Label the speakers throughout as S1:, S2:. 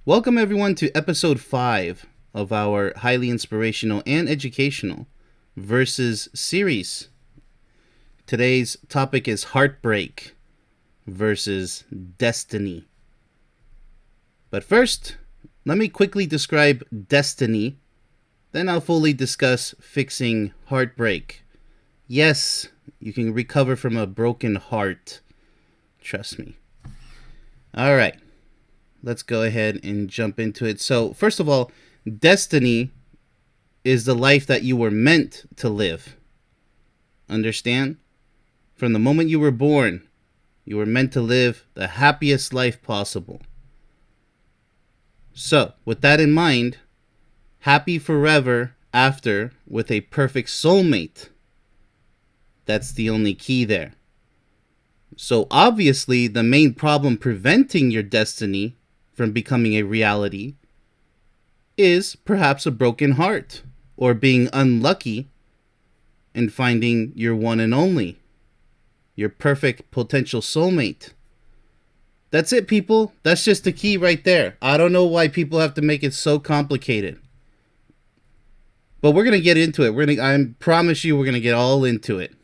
S1: Welcome, everyone, to episode 5 of our highly inspirational and educational versus series. Today's topic is heartbreak versus destiny. But first, let me quickly describe destiny, then I'll fully discuss fixing heartbreak. Yes, you can recover from a broken heart. Trust me. All right. Let's go ahead and jump into it. So, first of all, destiny is the life that you were meant to live. Understand? From the moment you were born, you were meant to live the happiest life possible. So, with that in mind, happy forever after with a perfect soulmate. That's the only key there. So, obviously, the main problem preventing your destiny from becoming a reality is perhaps a broken heart or being unlucky in finding your one and only, your perfect potential soulmate. That's it, people. That's just the key right there. I don't know why people have to make it so complicated. But we're going to get into it. I promise you we're going to get all into it.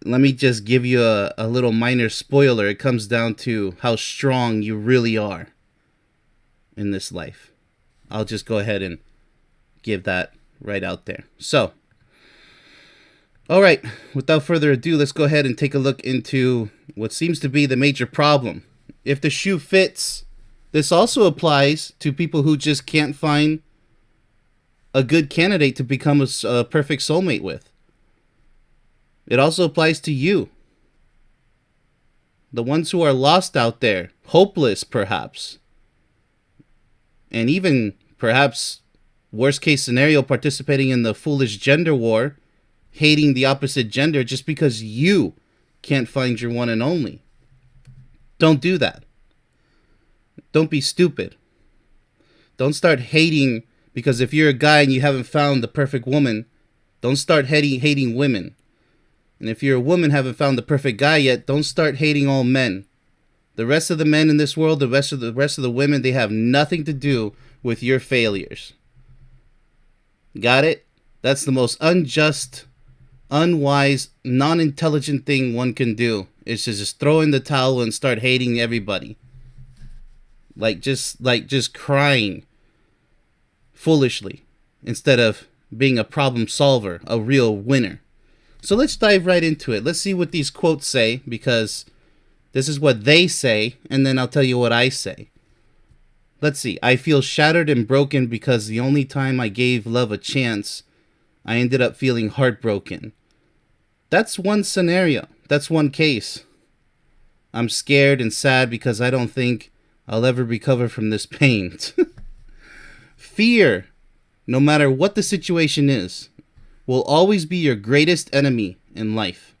S1: Let me just give you a little minor spoiler. It comes down to how strong you really are in this life. I'll just go ahead and give that right out there. So, all right, without further ado, let's go ahead and take a look into what seems to be the major problem. If the shoe fits, this also applies to people who just can't find a good candidate to become a perfect soulmate with. It also applies to you. The ones who are lost out there, hopeless perhaps, and even perhaps worst case scenario, participating in the foolish gender war, hating the opposite gender just because you can't find your one and only. Don't do that. Don't be stupid. Don't start hating because if you're a guy and you haven't found the perfect woman, don't start hating women. And if you're a woman haven't found the perfect guy yet, don't start hating all men. The rest of the men in this world, the rest of the women, they have nothing to do with your failures. Got it? That's the most unjust, unwise, non-intelligent thing one can do. Is to just throw in the towel and start hating everybody. Like just crying foolishly instead of being a problem solver, a real winner. So let's dive right into it. Let's see what these quotes say, because this is what they say, and then I'll tell you what I say. Let's see. I feel shattered and broken because the only time I gave love a chance, I ended up feeling heartbroken. That's one scenario. That's one case. I'm scared and sad because I don't think I'll ever recover from this pain. Fear, no matter what the situation is, will always be your greatest enemy in life.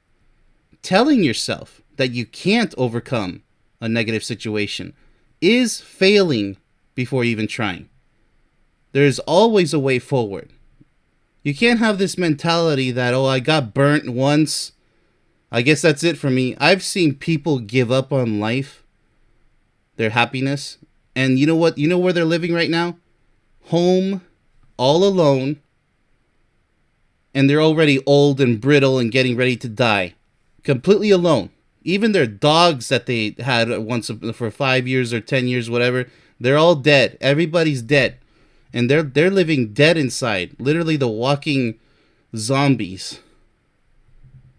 S1: Telling yourself that you can't overcome a negative situation is failing before even trying. There is always a way forward. You can't have this mentality that, oh, I got burnt once, I guess that's it for me. I've seen people give up on life, their happiness, and you know what? You know where they're living right now? Home, all alone, and they're already old and brittle and getting ready to die. Completely alone. Even their dogs that they had once for 5 years or 10 years, whatever, they're all dead. Everybody's dead. And they're living dead inside. Literally the walking zombies.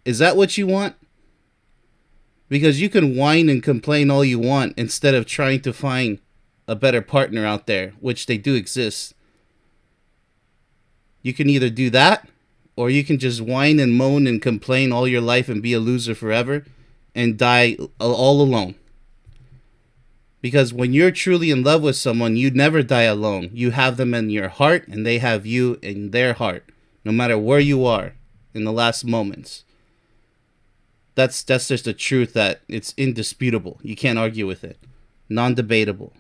S1: Is that what you want? Because you can whine and complain all you want instead of trying to find a better partner out there, which they do exist. You can either do that, or you can just whine and moan and complain all your life and be a loser forever and die all alone. Because when you're truly in love with someone, you never die alone. You have them in your heart and they have you in their heart, no matter where you are in the last moments. That's just a truth that it's indisputable. You can't argue with it. Non-debatable.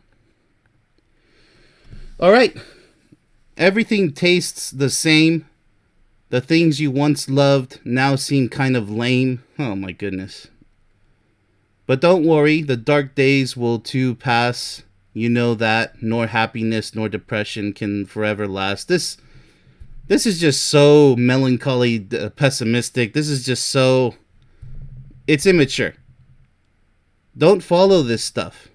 S1: All right. Everything tastes the same. The things you once loved now seem kind of lame. Oh my goodness. But don't worry, the dark days will too pass. You know that nor happiness nor depression can forever last. This is just so melancholy, pessimistic. This is just so... It's immature. Don't follow this stuff.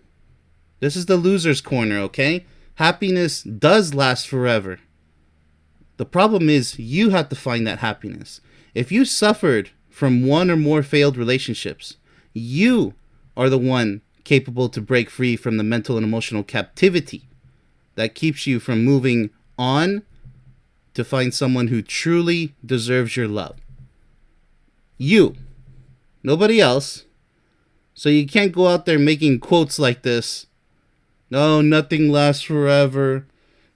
S1: This is the loser's corner, okay? Happiness does last forever. The problem is you have to find that happiness. If you suffered from one or more failed relationships, you are the one capable to break free from the mental and emotional captivity that keeps you from moving on to find someone who truly deserves your love. You. Nobody else. So you can't go out there making quotes like this. No, nothing lasts forever.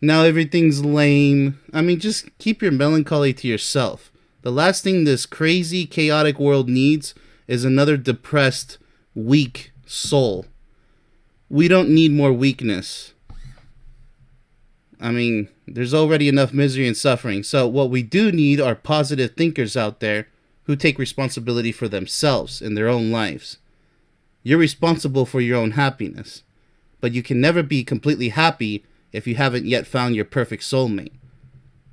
S1: Now everything's lame. I mean, just keep your melancholy to yourself. The last thing this crazy, chaotic world needs is another depressed, weak soul. We don't need more weakness. I mean, there's already enough misery and suffering. So what we do need are positive thinkers out there who take responsibility for themselves in their own lives. You're responsible for your own happiness. But you can never be completely happy if you haven't yet found your perfect soulmate.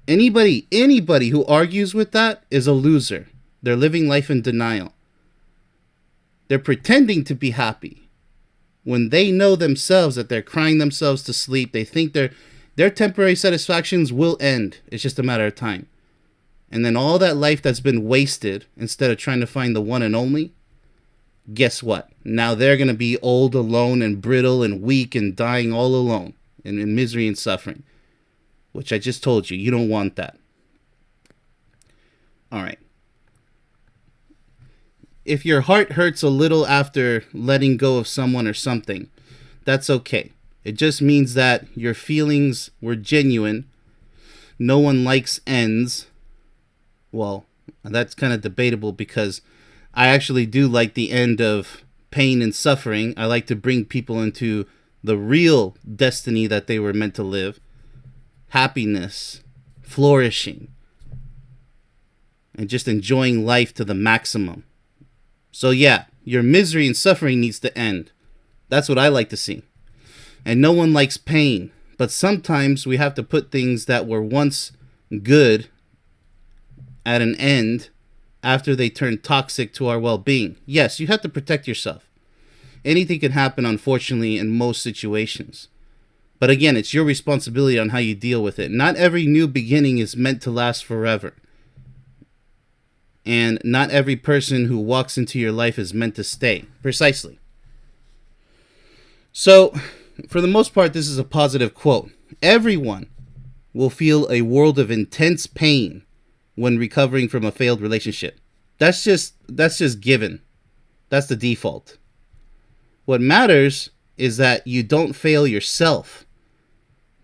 S1: Anybody who argues with that is a loser. They're living life in denial. They're pretending to be happy. When they know themselves that they're crying themselves to sleep, they think their temporary satisfactions will end. It's just a matter of time. And then all that life that's been wasted, instead of trying to find the one and only, guess what? Now they're going to be old, alone, and brittle, and weak, and dying all alone, and in misery and suffering. Which I just told you, you don't want that. Alright. If your heart hurts a little after letting go of someone or something, that's okay. It just means that your feelings were genuine. No one likes ends. Well, that's kind of debatable because I actually do like the end of pain and suffering. I like to bring people into the real destiny that they were meant to live. Happiness, flourishing, and just enjoying life to the maximum. So yeah, your misery and suffering needs to end. That's what I like to see. And no one likes pain. But sometimes we have to put things that were once good at an end after they turn toxic to our well-being. Yes, you have to protect yourself. Anything can happen, unfortunately, in most situations. But again, it's your responsibility on how you deal with it. Not every new beginning is meant to last forever. And not every person who walks into your life is meant to stay. Precisely. So, for the most part, this is a positive quote. Everyone will feel a world of intense pain when recovering from a failed relationship. That's just given. That's the default. What matters is that you don't fail yourself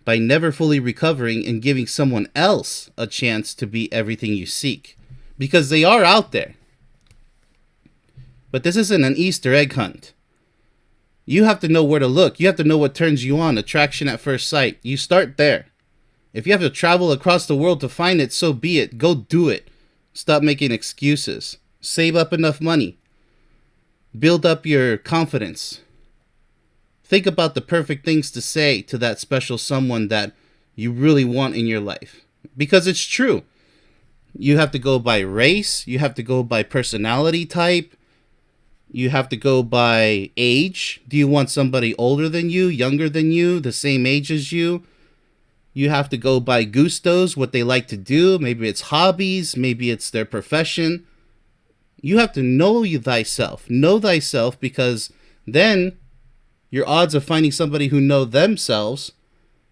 S1: by never fully recovering and giving someone else a chance to be everything you seek. Because they are out there. But this isn't an Easter egg hunt. You have to know where to look. You have to know what turns you on. Attraction at first sight. You start there. If you have to travel across the world to find it, so be it. Go do it. Stop making excuses. Save up enough money. Build up your confidence. Think about the perfect things to say to that special someone that you really want in your life. Because it's true. You have to go by race. You have to go by personality type. You have to go by age. Do you want somebody older than you, younger than you, the same age as you? You have to go by gustos, what they like to do. Maybe it's hobbies. Maybe it's their profession. You have to know thyself. Know thyself, because then your odds of finding somebody who know themselves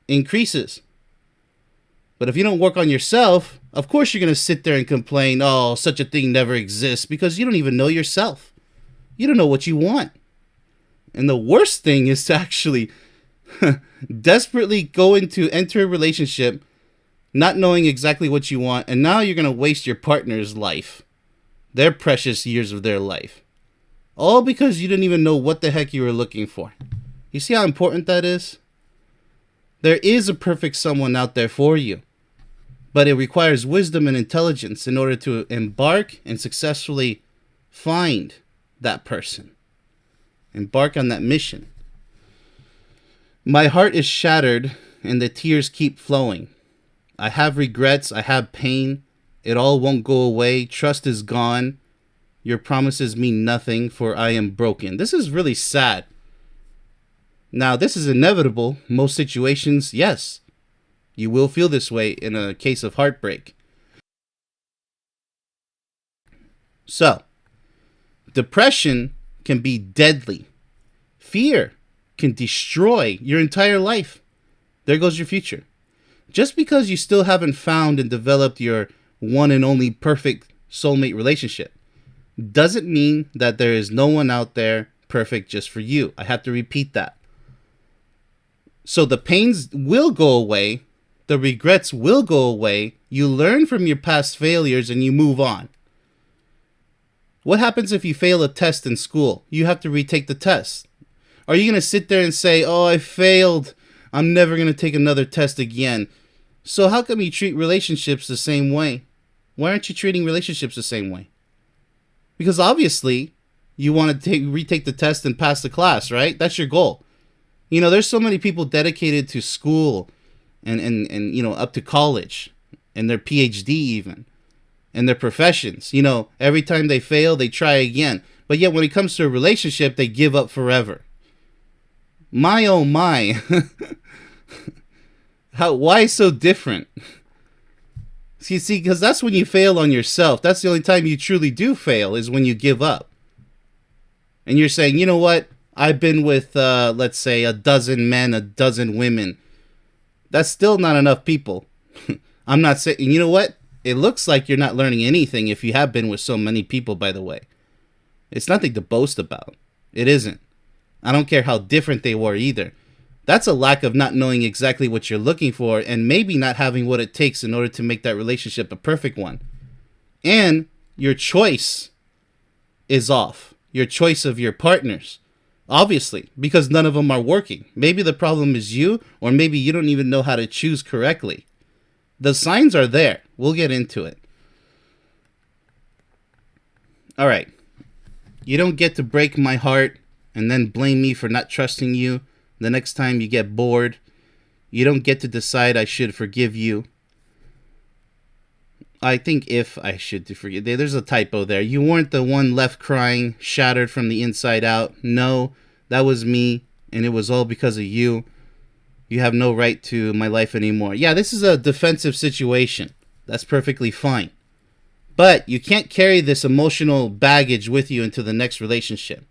S1: increases. But if you don't work on yourself, of course you're going to sit there and complain, oh, such a thing never exists, because you don't even know yourself. You don't know what you want. And the worst thing is to actually desperately enter a relationship not knowing exactly what you want, and now you're going to waste your partner's life, their precious years of their life. All because you didn't even know what the heck you were looking for. You see how important that is? There is a perfect someone out there for you. But it requires wisdom and intelligence in order to embark and successfully find that person. Embark on that mission. My heart is shattered and the tears keep flowing. I have regrets. I have pain. It all won't go away. Trust is gone. Your promises mean nothing, for I am broken. This is really sad. Now, this is inevitable. Most situations, yes. You will feel this way in a case of heartbreak. So, depression can be deadly. Fear can destroy your entire life. There goes your future. Just because you still haven't found and developed your one and only perfect soulmate relationship doesn't mean that there is no one out there perfect just for you. I have to repeat that. So the pains will go away. The regrets will go away. You learn from your past failures and you move on. What happens if you fail a test in school? You have to retake the test. Are you going to sit there and say, oh, I failed. I'm never going to take another test again. So how come you treat relationships the same way? Why aren't you treating relationships the same way? Because obviously you want to retake the test and pass the class, right? That's your goal. You know, there's so many people dedicated to school and you know, up to college and their PhD even and their professions. You know, every time they fail, they try again. But yet when it comes to a relationship, they give up forever. My oh my. Why so different? See, because that's when you fail on yourself. That's the only time you truly do fail, is when you give up. And you're saying, you know what? I've been with, let's say, a dozen men, a dozen women. That's still not enough people. I'm not saying, you know what? It looks like you're not learning anything if you have been with so many people, by the way. It's nothing to boast about. It isn't. I don't care how different they were either. That's a lack of not knowing exactly what you're looking for and maybe not having what it takes in order to make that relationship a perfect one. And your choice is off. Your choice of your partners. Obviously, because none of them are working. Maybe the problem is you, or maybe you don't even know how to choose correctly. The signs are there. We'll get into it. All right. You don't get to break my heart and then blame me for not trusting you the next time you get bored. You don't get to decide I should forgive you. I think if I should forgive. There's a typo there. You weren't the one left crying, shattered from the inside out. No, that was me, and it was all because of you. You have no right to my life anymore. Yeah, this is a defensive situation. That's perfectly fine. But you can't carry this emotional baggage with you into the next relationship.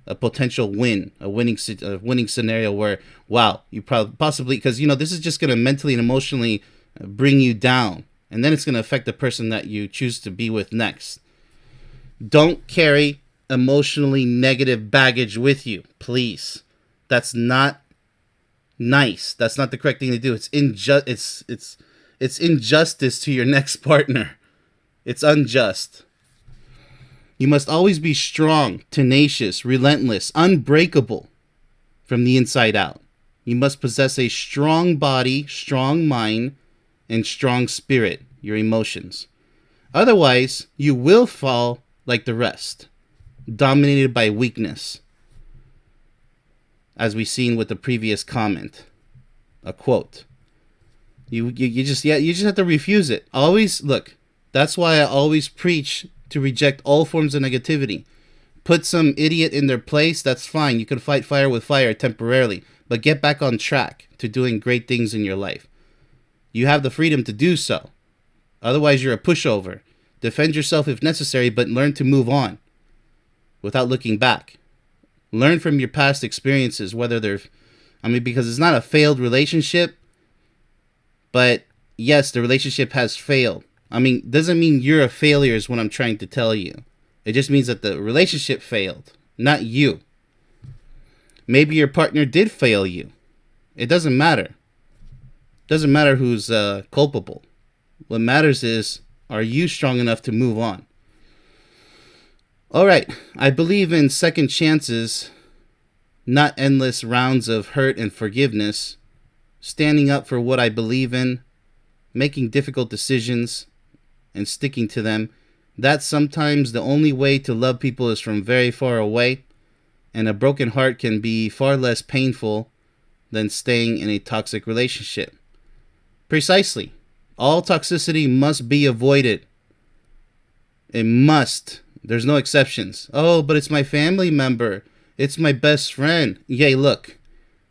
S1: A potential win, a winning scenario where, wow, you possibly, because, you know, this is just going to mentally and emotionally bring you down. And then it's going to affect the person that you choose to be with next. Don't carry emotionally negative baggage with you, please. That's not nice. That's not the correct thing to do. It's injustice to your next partner. It's unjust. You must always be strong, tenacious, relentless, unbreakable from the inside out. You must possess a strong body, strong mind, and strong spirit, your emotions. Otherwise, you will fall like the rest, dominated by weakness. As we've seen with the previous comment, a quote. You just have to refuse it. Always look. That's why I always preach to reject all forms of negativity. Put some idiot in their place, that's fine. You can fight fire with fire temporarily, but get back on track to doing great things in your life. You have the freedom to do so. Otherwise, you're a pushover. Defend yourself if necessary, but learn to move on without looking back. Learn from your past experiences, whether they're, because it's not a failed relationship, but yes, the relationship has failed. Doesn't mean you're a failure is what I'm trying to tell you. It just means that the relationship failed, not you. Maybe your partner did fail you. It doesn't matter. It doesn't matter who's culpable. What matters is, are you strong enough to move on? All right. I believe in second chances, not endless rounds of hurt and forgiveness. Standing up for what I believe in, making difficult decisions, and sticking to them. That's sometimes the only way to love people is from very far away. And a broken heart can be far less painful than staying in a toxic relationship. Precisely. All toxicity must be avoided. It must. There's no exceptions. Oh, but it's my family member. It's my best friend. Yay, look.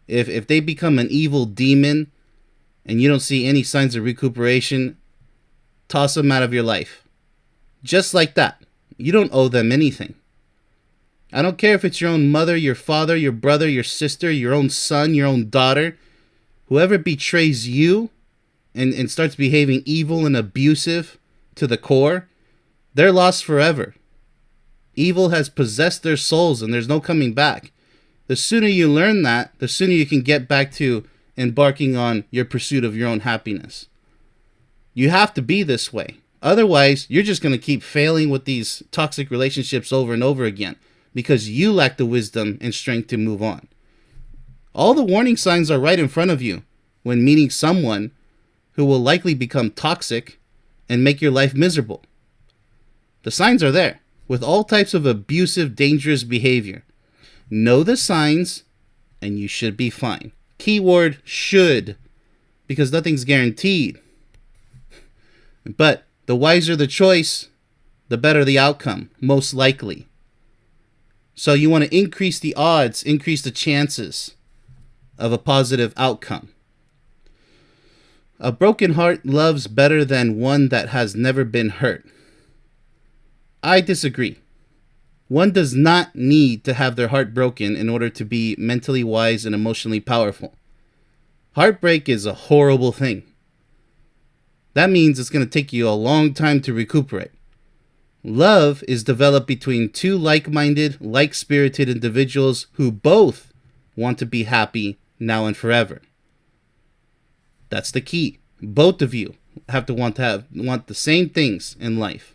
S1: If they become an evil demon and you don't see any signs of recuperation, toss them out of your life. Just like that. You don't owe them anything. I don't care if it's your own mother, your father, your brother, your sister, your own son, your own daughter. Whoever betrays you and starts behaving evil and abusive to the core, they're lost forever. Evil has possessed their souls and there's no coming back. The sooner you learn that, the sooner you can get back to embarking on your pursuit of your own happiness. You have to be this way. Otherwise, you're just going to keep failing with these toxic relationships over and over again because you lack the wisdom and strength to move on. All the warning signs are right in front of you when meeting someone who will likely become toxic and make your life miserable. The signs are there with all types of abusive, dangerous behavior. Know the signs and you should be fine. Keyword should, because nothing's guaranteed. But the wiser the choice, the better the outcome, most likely. So you want to increase the odds, increase the chances of a positive outcome. A broken heart loves better than one that has never been hurt. I disagree. One does not need to have their heart broken in order to be mentally wise and emotionally powerful. Heartbreak is a horrible thing. That means it's going to take you a long time to recuperate. Love is developed between two like-minded, like-spirited individuals who both want to be happy now and forever. That's the key. Both of you have to want the same things in life.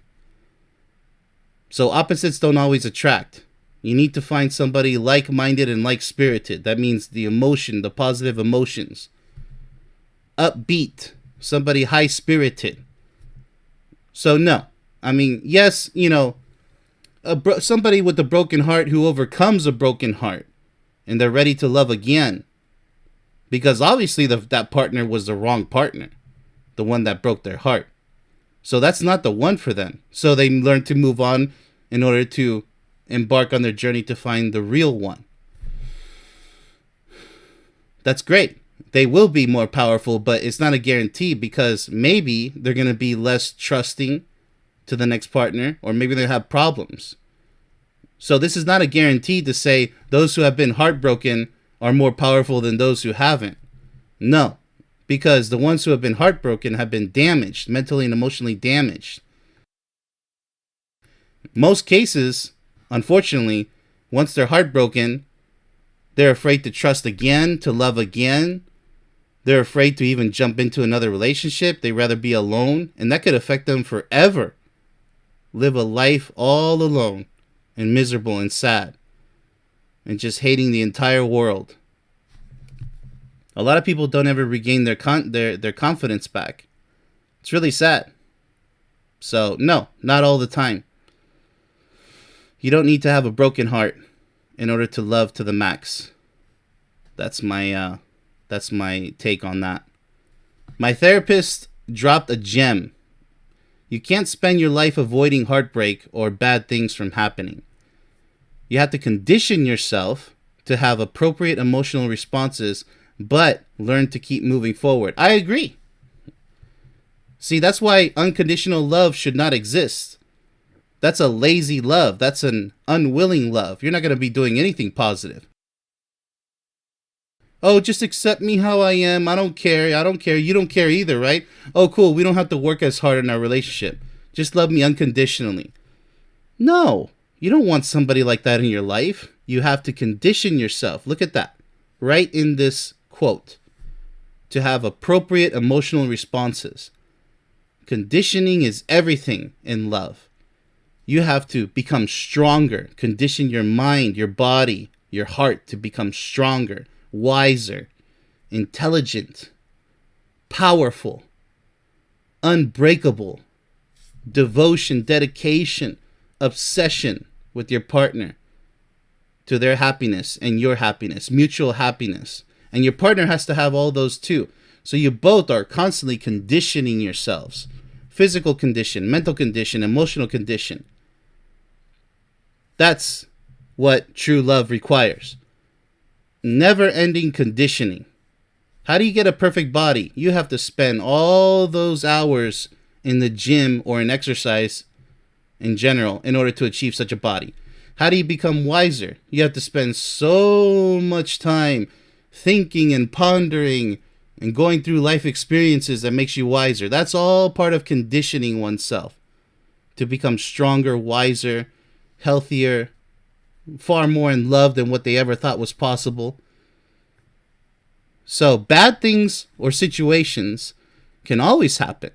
S1: So opposites don't always attract. You need to find somebody like-minded and like-spirited. That means the emotion, the positive emotions. Upbeat. Somebody high-spirited. So no. I mean, yes, somebody with a broken heart who overcomes a broken heart and they're ready to love again. Because obviously that partner was the wrong partner. The one that broke their heart. So that's not the one for them. So they learn to move on in order to embark on their journey to find the real one. That's great. They will be more powerful, but it's not a guarantee because maybe they're going to be less trusting to the next partner, or maybe they have problems. So this is not a guarantee to say those who have been heartbroken are more powerful than those who haven't. No, because the ones who have been heartbroken have been damaged, mentally and emotionally damaged. Most cases, unfortunately, once they're heartbroken, they're afraid to trust again, to love again. They're afraid to even jump into another relationship. They'd rather be alone, and that could affect them forever. Live a life all alone and miserable and sad and just hating the entire world. A lot of people don't ever regain their confidence back. It's really sad. So, no, not all the time. You don't need to have a broken heart in order to love to the max. That's my take on that. My therapist dropped a gem. You can't spend your life avoiding heartbreak or bad things from happening. You have to condition yourself to have appropriate emotional responses, but learn to keep moving forward. I agree. See, that's why unconditional love should not exist. That's a lazy love. That's an unwilling love. You're not going to be doing anything positive. Oh, just accept me how I am. I don't care. I don't care. You don't care either, right? Oh, cool. We don't have to work as hard in our relationship. Just love me unconditionally. No, you don't want somebody like that in your life. You have to condition yourself. Look at that. Right in this quote. To have appropriate emotional responses. Conditioning is everything in love. You have to become stronger. Condition your mind, your body, your heart to become stronger, wiser, intelligent, powerful, unbreakable, devotion, dedication, obsession with your partner, to their happiness and your happiness, mutual happiness. And your partner has to have all those too. So you both are constantly conditioning yourselves. Physical condition, mental condition, emotional condition. That's what true love requires. Never-ending conditioning. How do you get a perfect body? You have to spend all those hours in the gym or in exercise in general in order to achieve such a body. How do you become wiser? You have to spend so much time thinking and pondering and going through life experiences that makes you wiser. That's all part of conditioning oneself to become stronger, wiser, healthier, far more in love than what they ever thought was possible. So bad things or situations can always happen.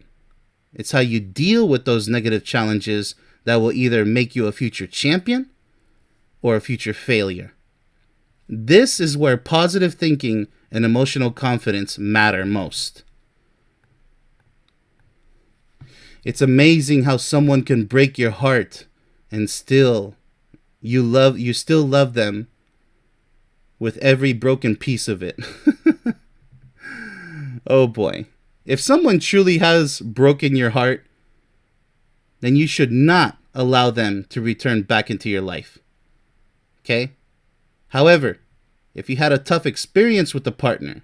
S1: It's how you deal with those negative challenges that will either make you a future champion or a future failure. This is where positive thinking and emotional confidence matter most. It's amazing how someone can break your heart and still you still love them with every broken piece of it. Oh boy. If someone truly has broken your heart, then you should not allow them to return back into your life. Okay? However, if you had a tough experience with a partner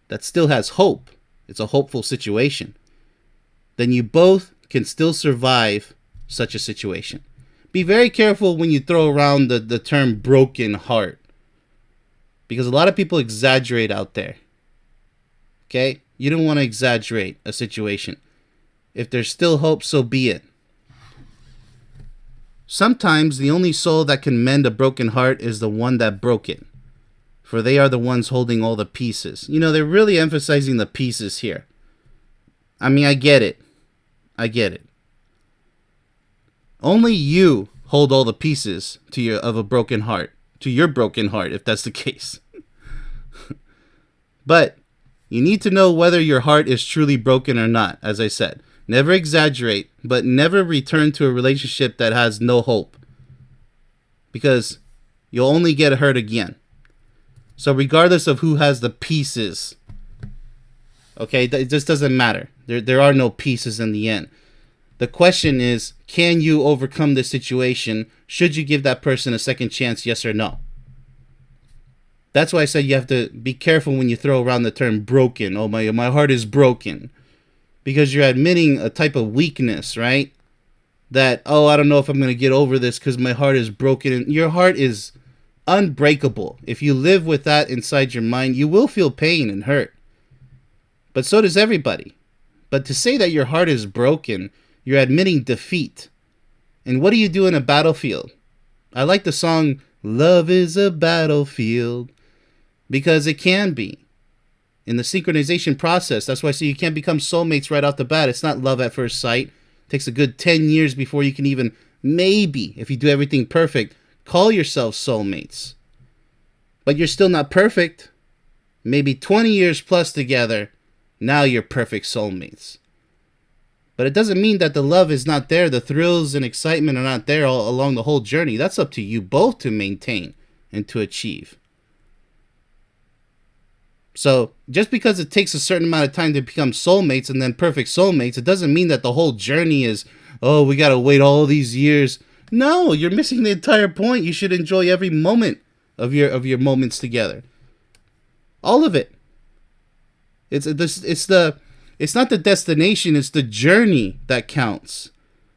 S1: that still has hope, it's a hopeful situation, then you both can still survive such a situation. Be very careful when you throw around the term broken heart, because a lot of people exaggerate out there. Okay? You don't want to exaggerate a situation. If there's still hope, so be it. Sometimes the only soul that can mend a broken heart is the one that broke it, for they are the ones holding all the pieces. You know, they're really emphasizing the pieces here. I mean, I get it. Only you hold all the pieces of a broken heart, to your broken heart, if that's the case. But you need to know whether your heart is truly broken or not, as I said. Never exaggerate, but never return to a relationship that has no hope, because you'll only get hurt again. So regardless of who has the pieces, okay, it just doesn't matter. There are no pieces in the end. The question is, can you overcome this situation? Should you give that person a second chance, yes or no? That's why I said you have to be careful when you throw around the term broken. Oh, my heart is broken. Because you're admitting a type of weakness, right? That, oh, I don't know if I'm going to get over this because my heart is broken. Your heart is unbreakable. If you live with that inside your mind, you will feel pain and hurt. But so does everybody. But to say that your heart is broken, you're admitting defeat. And what do you do in a battlefield? I like the song, Love is a Battlefield, because it can be. In the synchronization process, that's why I say you can't become soulmates right off the bat. It's not love at first sight. It takes a good 10 years before you can even, maybe, if you do everything perfect, call yourself soulmates. But you're still not perfect. Maybe 20 years plus together, now you're perfect soulmates. But it doesn't mean that the love is not there. The thrills and excitement are not there all along the whole journey. That's up to you both to maintain and to achieve. So just because it takes a certain amount of time to become soulmates and then perfect soulmates, it doesn't mean that the whole journey is, oh, we got to wait all these years. No, you're missing the entire point. You should enjoy every moment of your moments together. All of it. It's not the destination, it's the journey that counts.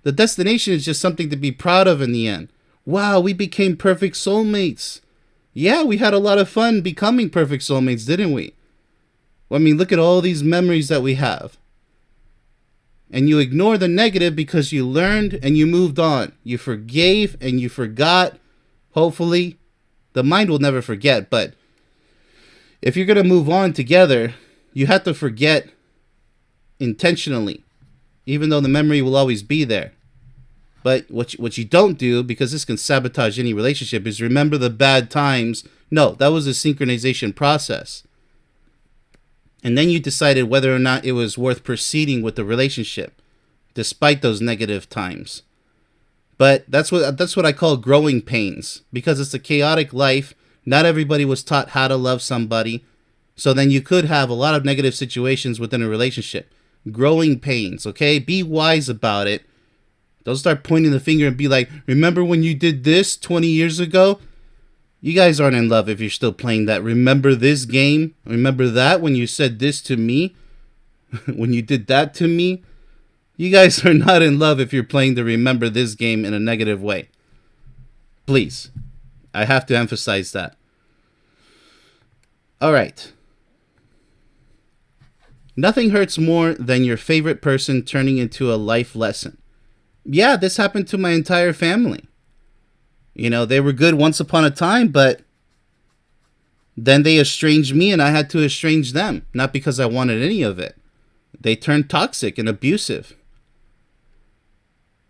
S1: The destination is just something to be proud of in the end. Wow, we became perfect soulmates. Yeah, we had a lot of fun becoming perfect soulmates, didn't we? I mean, look at all these memories that we have. And you ignore the negative because you learned and you moved on. You forgave and you forgot. Hopefully, the mind will never forget. But if you're going to move on together, you have to forget intentionally, even though the memory will always be there. But what you don't do, because this can sabotage any relationship, is remember the bad times. No, that was a synchronization process. And then you decided whether or not it was worth proceeding with the relationship, despite those negative times. But that's what I call growing pains, because it's a chaotic life. Not everybody was taught how to love somebody. So then you could have a lot of negative situations within a relationship. Growing pains, okay? Be wise about it. Don't start pointing the finger and be like, remember when you did this 20 years ago? You guys aren't in love if you're still playing that. Remember this game? Remember that when you said this to me? When you did that to me? You guys are not in love if you're playing the remember this game in a negative way. Please. I have to emphasize that. All right. Nothing hurts more than your favorite person turning into a life lesson. Yeah, this happened to my entire family. You know, they were good once upon a time, but then they estranged me and I had to estrange them. Not because I wanted any of it. They turned toxic and abusive.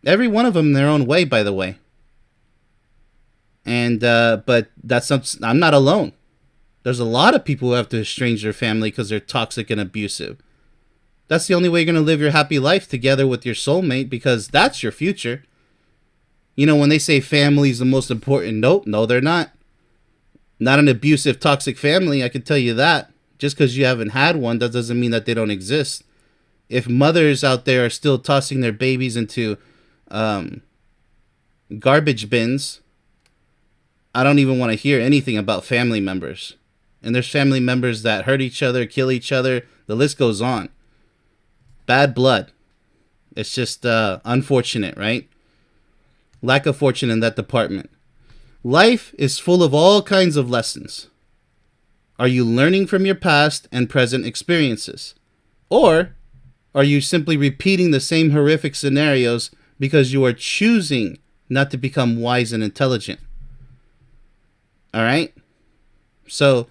S1: Every one of them in their own way, by the way. And, but I'm not alone. There's a lot of people who have to estrange their family because they're toxic and abusive. That's the only way you're going to live your happy life together with your soulmate, because that's your future. You know, when they say family is the most important, no, they're not. Not an abusive, toxic family, I can tell you that. Just because you haven't had one, that doesn't mean that they don't exist. If mothers out there are still tossing their babies into garbage bins, I don't even want to hear anything about family members. And there's family members that hurt each other, kill each other. The list goes on. Bad blood. It's just unfortunate, right? Lack of fortune in that department. Life is full of all kinds of lessons. Are you learning from your past and present experiences? Or are you simply repeating the same horrific scenarios because you are choosing not to become wise and intelligent? All right? So,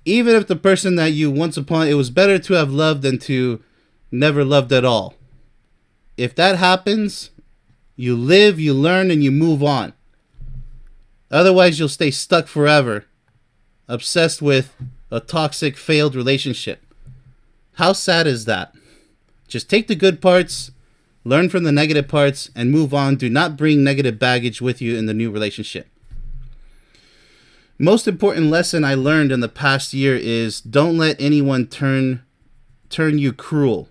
S1: even if the person that you once upon, it was better to have loved than to never loved at all. If that happens, you live, you learn, and you move on. Otherwise, you'll stay stuck forever, obsessed with a toxic, failed relationship. How sad is that? Just take the good parts, learn from the negative parts, and move on. Do not bring negative baggage with you in the new relationship. Most important lesson I learned in the past year is don't let anyone turn you cruel.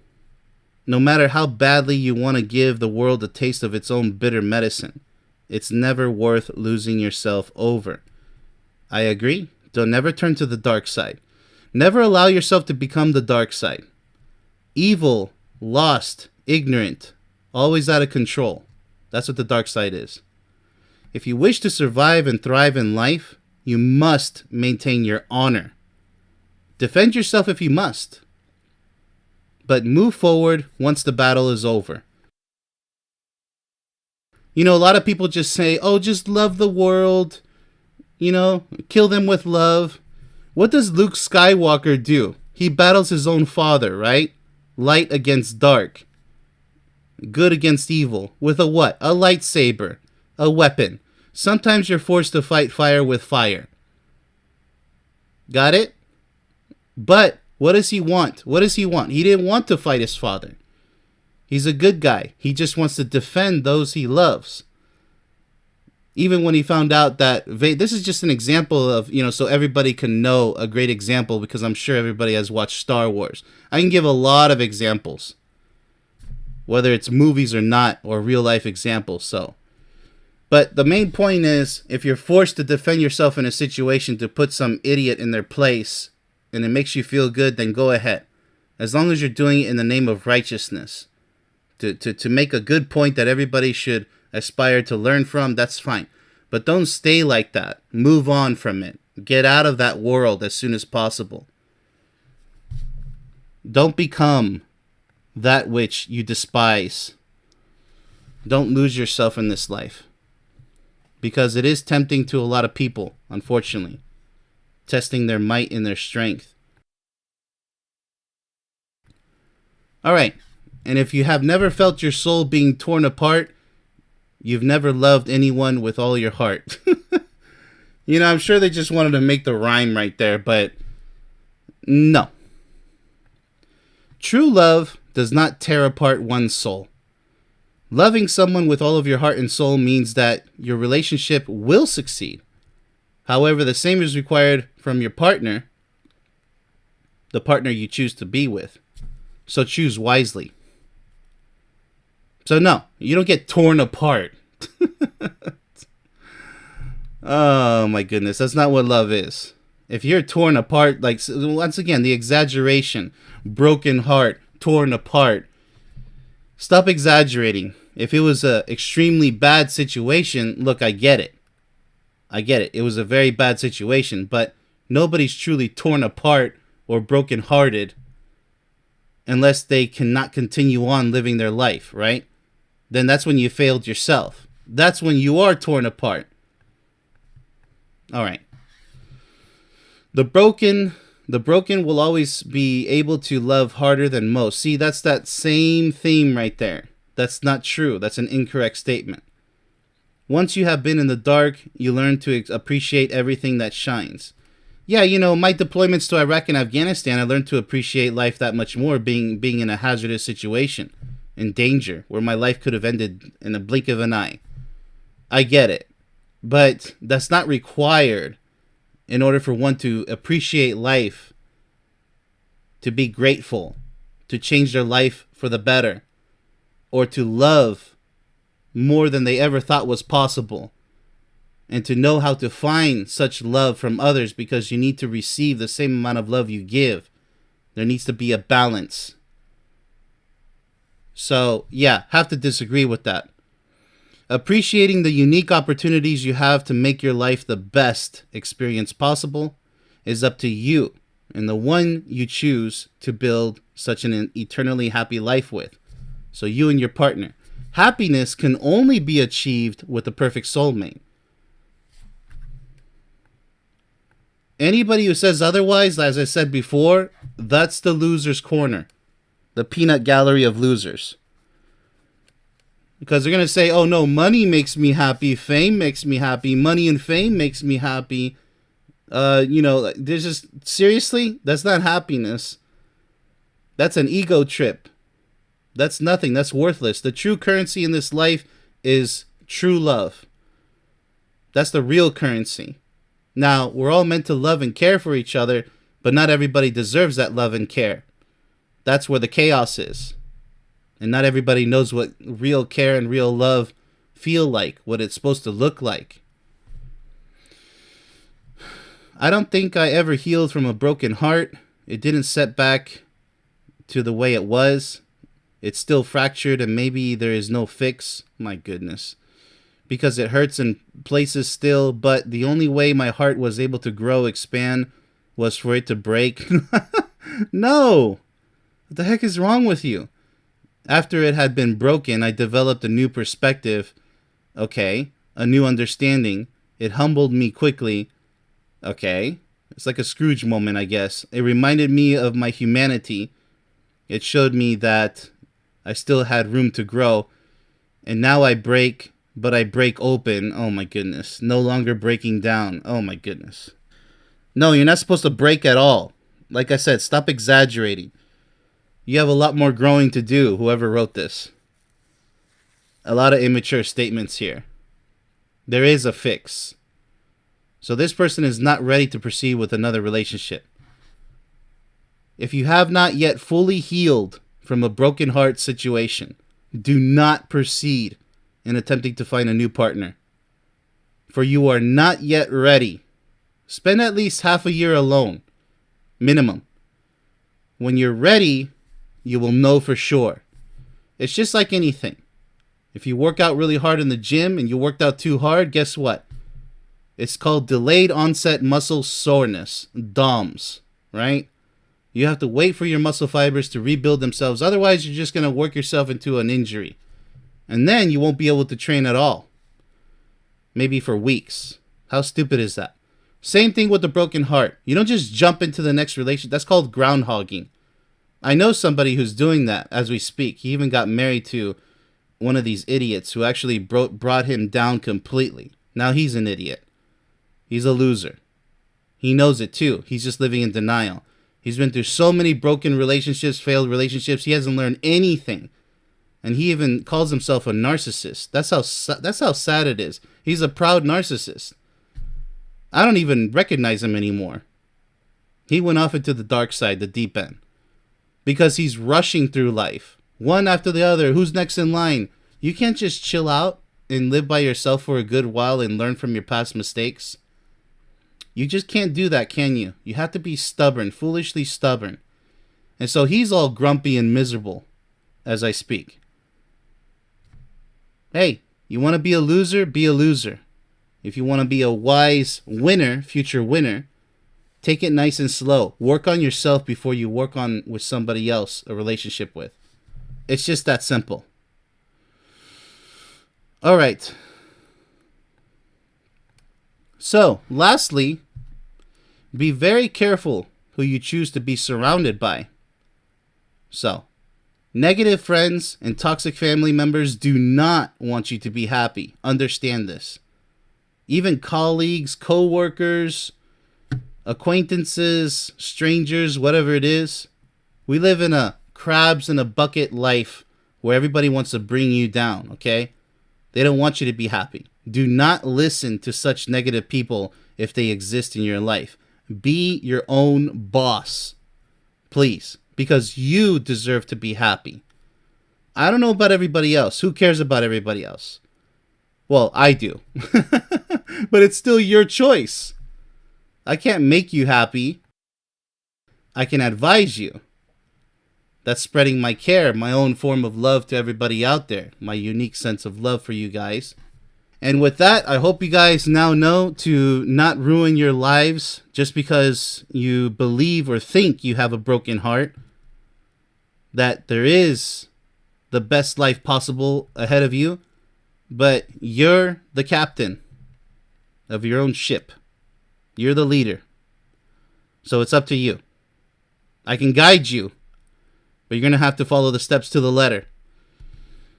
S1: No matter how badly you want to give the world a taste of its own bitter medicine, it's never worth losing yourself over. I agree. Don't never turn to the dark side. Never allow yourself to become the dark side. Evil, lost, ignorant, always out of control. That's what the dark side is. If you wish to survive and thrive in life, you must maintain your honor. Defend yourself if you must. But move forward once the battle is over. You know, a lot of people just say, oh, just love the world. You know, kill them with love. What does Luke Skywalker do? He battles his own father, right? Light against dark. Good against evil. With a what? A lightsaber. A weapon. Sometimes you're forced to fight fire with fire. Got it? But what does he want? What does he want? He didn't want to fight his father. He's a good guy. He just wants to defend those he loves. Even when he found out that this is just an example of, you know, so everybody can know a great example, because I'm sure everybody has watched Star Wars. I can give a lot of examples, whether it's movies or not, or real life examples. But the main point is, if you're forced to defend yourself in a situation to put some idiot in their place, and it makes you feel good, then go ahead. As long as you're doing it in the name of righteousness. To make a good point that everybody should aspire to learn from, that's fine. But don't stay like that. Move on from it. Get out of that world as soon as possible. Don't become that which you despise. Don't lose yourself in this life. Because it is tempting to a lot of people, unfortunately. Testing their might and their strength. Alright. And if you have never felt your soul being torn apart, you've never loved anyone with all your heart. You know, I'm sure they just wanted to make the rhyme right there, but no. True love does not tear apart one's soul. Loving someone with all of your heart and soul means that your relationship will succeed. However, the same is required from your partner, the partner you choose to be with. So choose wisely. So no, you don't get torn apart. Oh my goodness, that's not what love is. If you're torn apart, like, once again, the exaggeration, broken heart, torn apart. Stop exaggerating. If it was a extremely bad situation, look, I get it. I get it. It was a very bad situation, but nobody's truly torn apart or brokenhearted unless they cannot continue on living their life, right? Then that's when you failed yourself. That's when you are torn apart. All right. The broken will always be able to love harder than most. See, that's that same theme right there. That's not true. That's an incorrect statement. Once you have been in the dark, you learn to appreciate everything that shines. Yeah, my deployments to Iraq and Afghanistan, I learned to appreciate life that much more, being in a hazardous situation, in danger, where my life could have ended in a blink of an eye. I get it. But that's not required in order for one to appreciate life, to be grateful, to change their life for the better, or to love more than they ever thought was possible, and to know how to find such love from others, because you need to receive the same amount of love you give. There needs to be a balance. So, yeah, have to disagree with that. Appreciating the unique opportunities you have to make your life the best experience possible is up to you and the one you choose to build such an eternally happy life with. So you and your partner. Happiness can only be achieved with the perfect soulmate. Anybody who says otherwise, as I said before, that's the loser's corner. The peanut gallery of losers. Because they're going to say, oh no, money makes me happy, fame makes me happy, money and fame makes me happy. There's just, seriously? That's not happiness. That's an ego trip. That's nothing. That's worthless. The true currency in this life is true love. That's the real currency. Now, we're all meant to love and care for each other, but not everybody deserves that love and care. That's where the chaos is. And not everybody knows what real care and real love feel like, what it's supposed to look like. I don't think I ever healed from a broken heart. It didn't set back to the way it was. It's still fractured and maybe there is no fix. My goodness. Because it hurts in places still, but the only way my heart was able to grow, expand, was for it to break. No! What the heck is wrong with you? After it had been broken, I developed a new perspective. Okay. A new understanding. It humbled me quickly. Okay. It's like a Scrooge moment, I guess. It reminded me of my humanity. It showed me that I still had room to grow. And now I break, but I break open. Oh my goodness. No longer breaking down. Oh my goodness. No, you're not supposed to break at all. Like I said, stop exaggerating. You have a lot more growing to do, whoever wrote this. A lot of immature statements here. There is a fix. So this person is not ready to proceed with another relationship. If you have not yet fully healed from a broken heart situation, do not proceed in attempting to find a new partner. For you are not yet ready. Spend at least half a year alone. Minimum. When you're ready, you will know for sure. It's just like anything. If you work out really hard in the gym and you worked out too hard, guess what? It's called delayed onset muscle soreness, DOMS, right? You have to wait for your muscle fibers to rebuild themselves. Otherwise, you're just going to work yourself into an injury. And then you won't be able to train at all. Maybe for weeks. How stupid is that? Same thing with the broken heart. You don't just jump into the next relationship. That's called groundhogging. I know somebody who's doing that as we speak. He even got married to one of these idiots who actually brought him down completely. Now he's an idiot. He's a loser. He knows it too. He's just living in denial. He's been through so many broken relationships, failed relationships. He hasn't learned anything. And he even calls himself a narcissist. That's how sad it is. He's a proud narcissist. I don't even recognize him anymore. He went off into the dark side, the deep end. Because he's rushing through life. One after the other. Who's next in line? You can't just chill out and live by yourself for a good while and learn from your past mistakes. You just can't do that, can you? You have to be stubborn, foolishly stubborn. And so he's all grumpy and miserable as I speak. Hey, you want to be a loser? Be a loser. If you want to be a wise winner, future winner, take it nice and slow. Work on yourself before you work on with somebody else, a relationship with. It's just that simple. All right. So, lastly, be very careful who you choose to be surrounded by. So, negative friends and toxic family members do not want you to be happy. Understand this. Even colleagues, co-workers, acquaintances, strangers, whatever it is. We live in a crabs in a bucket life where everybody wants to bring you down, okay? They don't want you to be happy. Do not listen to such negative people if they exist in your life. Be your own boss, please, because you deserve to be happy. I don't know about everybody else. Who cares about everybody else? Well, I do. But it's still your choice. I can't make you happy. I can advise you. That's spreading my care, my own form of love to everybody out there. My unique sense of love for you guys. And with that, I hope you guys now know to not ruin your lives just because you believe or think you have a broken heart. That there is the best life possible ahead of you. But you're the captain of your own ship. You're the leader. So it's up to you. I can guide you, but you're going to have to follow the steps to the letter.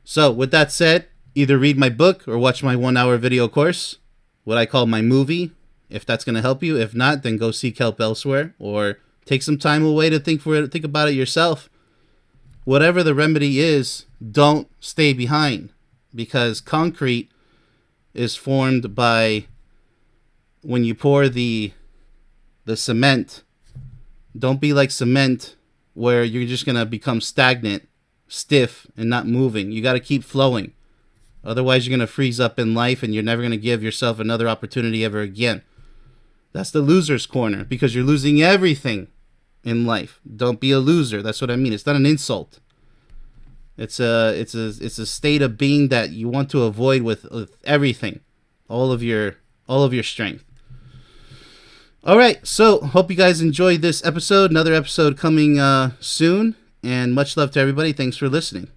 S1: So with that said, either read my book or watch my 1-hour video course, what I call my movie, if that's going to help you. If not, then go seek help elsewhere or take some time away to think about it yourself. Whatever the remedy is, don't stay behind, because concrete is formed by when you pour the cement. Don't be like cement where you're just going to become stagnant, stiff, and not moving. You got to keep flowing. Otherwise, you're going to freeze up in life and you're never going to give yourself another opportunity ever again. That's the loser's corner, because you're losing everything in life. Don't be a loser. That's what I mean. It's not an insult. It's a state of being that you want to avoid with everything, all of your strength. All right, so hope you guys enjoyed this episode. Another episode coming soon, and much love to everybody. Thanks for listening.